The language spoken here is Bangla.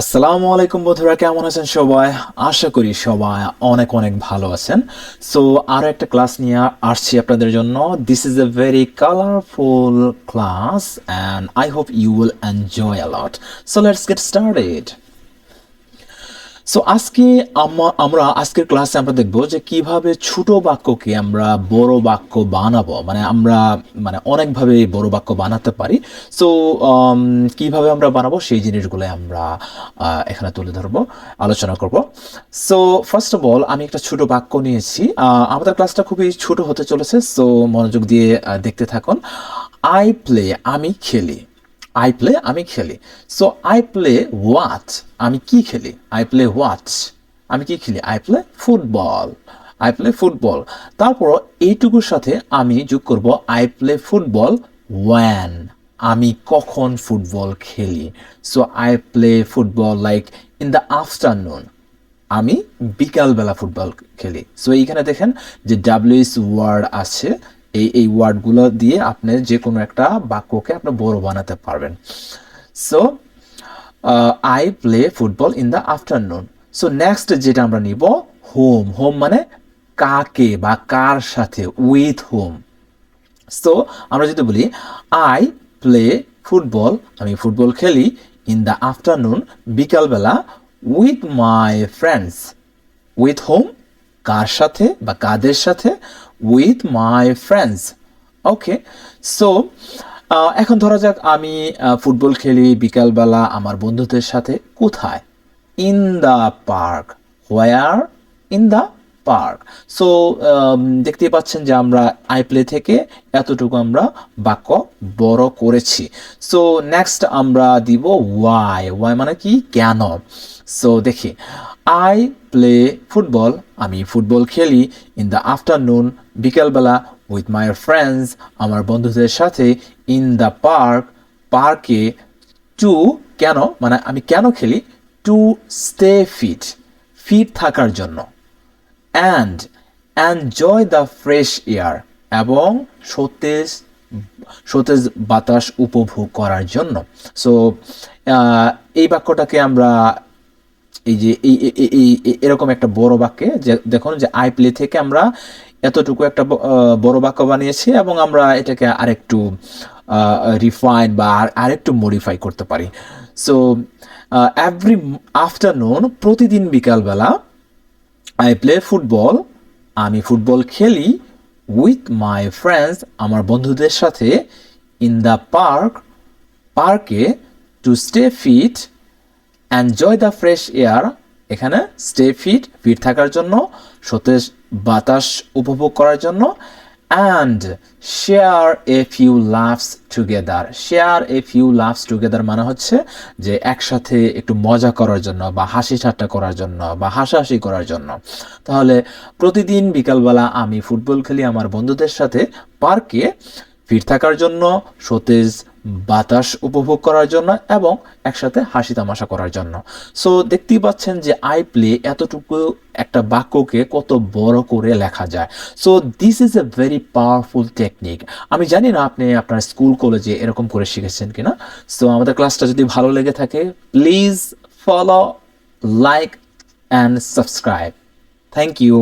আসসালামু আলাইকুম বন্ধুরা, কেমন আছেন সবাই? আশা করি সবাই অনেক অনেক ভালো আছেন। সো আরও একটা ক্লাস নিয়ে আসছি আপনাদের জন্য। This is a very colourful class and I hope you will enjoy a lot. So let's get started. So আজকে আমরা আজকের ক্লাসে আমরা দেখব যে কিভাবে ছোট বাক্যকে আমরা বড় বাক্য বানাবো, মানে আমরা অনেকভাবে বড় বাক্য বানাতে পারি। সো কিভাবে আমরা বানাবো সেই জিনিসগুলো আমরা এখানে তুলে ধরবো, আলোচনা করব। সো ফার্স্ট অফ অল আমি একটা ছোট বাক্য নিয়েছি। আমাদের ক্লাসটা খুবই ছোট হতে চলেছে, সো মনোযোগ দিয়ে দেখতে থাকুন। আই প্লে, আমি খেলি। আই প্লে, আমি খেলি। সো আই প্লে হোয়াট, আমি কি খেলি? আই প্লে হোয়াট, আমি কি খেলি? I play football. I play football. তারপর এইটুকুর সাথে আমি যোগ করব আই প্লে ফুটবল ওয়ান, আমি কখন ফুটবল খেলি। So I play football like in the afternoon, আমি বিকালবেলা ফুটবল খেলি। সো এইখানে দেখেন যে ডাব্লিউএস ওয়ার্ড আছে, এই ওয়ার্ডগুলো দিয়ে আপনি যে কোনো একটা বাক্যকে আপনি বড় বানাতে পারবেন। So I play football in the afternoon. So next যেটা আমরা নিব হোম। হোম মানে কাকে বা কার সাথে, উইথ হোম। সো আমরা যদি বলি আই প্লে ফুটবল, আমি ফুটবল খেলি, ইন দ্য আফটারনুন, বিকালবেলা, with my friends. With home, কার সাথে বা কাদের সাথে? With my friends. Okay. So এখন ধরা যাক আমি ফুটবল খেলি বিকালবেলা আমার বন্ধুদের সাথে। কোথায়? In the park. Where? In the park. So দেখতেই পাচ্ছেন যে আমরা আই প্লে থেকে এতটুকু আমরা বাক্য বড় করেছি। সো নেক্সট আমরা দিব ওয়াই। ওয়াই মানে কি? কেন? সো দেখি, আই প্লে ফুটবল, আমি ফুটবল খেলি, ইন দ্য আফটারনুন, বিকেলবেলা, উইথ মাই ফ্রেন্ডস, আমার বন্ধুদের সাথে, ইন দ্য পার্ক, পার্কে, টু, কেন মানে আমি কেন খেলি? টু স্টে ফিট, ফিট থাকার জন্য, and enjoy the fresh air, এবং সতেজ সতেজ বাতাস উপভোগ করার জন্য। সো এই বাক্যটাকে আমরা এই যে এরকম একটা বড় বাক্যে, যে দেখুন যে আই প্লে থেকে আমরা এতটুকু একটা বড় বাক্য বানিয়েছি, এবং আমরা এটাকে আরেকটু রিফাইন বা আরেকটু মডিফাই করতে পারি। সো এভরি আফটারনুন, প্রতিদিন বিকালবেলা, আই প্লে ফুটবল, আমি ফুটবল খেলি, উইথ মাই ফ্রেন্ডস, আমার বন্ধুদের সাথে, ইন দ্য পার্ক, পার্কে, to stay fit, enjoy the fresh air, এখানে স্টে ফিট, ফিট থাকার জন্য, সতেজ বাতাস উপভোগ করার জন্য, and share a few loves together. Share a few loves together মানে হচ্ছে যে একসাথে একটু মজা করার জন্য বা হাসি ঠাট্টা করার জন্য বা হাসাহাসি করার জন্য। তাহলে প্রতিদিন বিকালবেলা আমি ফুটবল খেলি আমার বন্ধুদের সাথে, পার্কে, ফিট থাকার জন্য, সতেজ বাতাস উপভোগ করার জন্য, এবং একসাথে হাসি তামাশা করার জন্য। সো দেখতেই পাচ্ছেন যে আই প্লে এতটুকু একটা বাক্যকে কত বড় করে লেখা যায়। So this is a very powerful technique. আমি জানি না আপনি আপনার স্কুল কলেজে এরকম করে শিখেছেন কিনা। সো আমাদের ক্লাসটা যদি ভালো লেগে থাকে, please follow, like and subscribe. Thank you.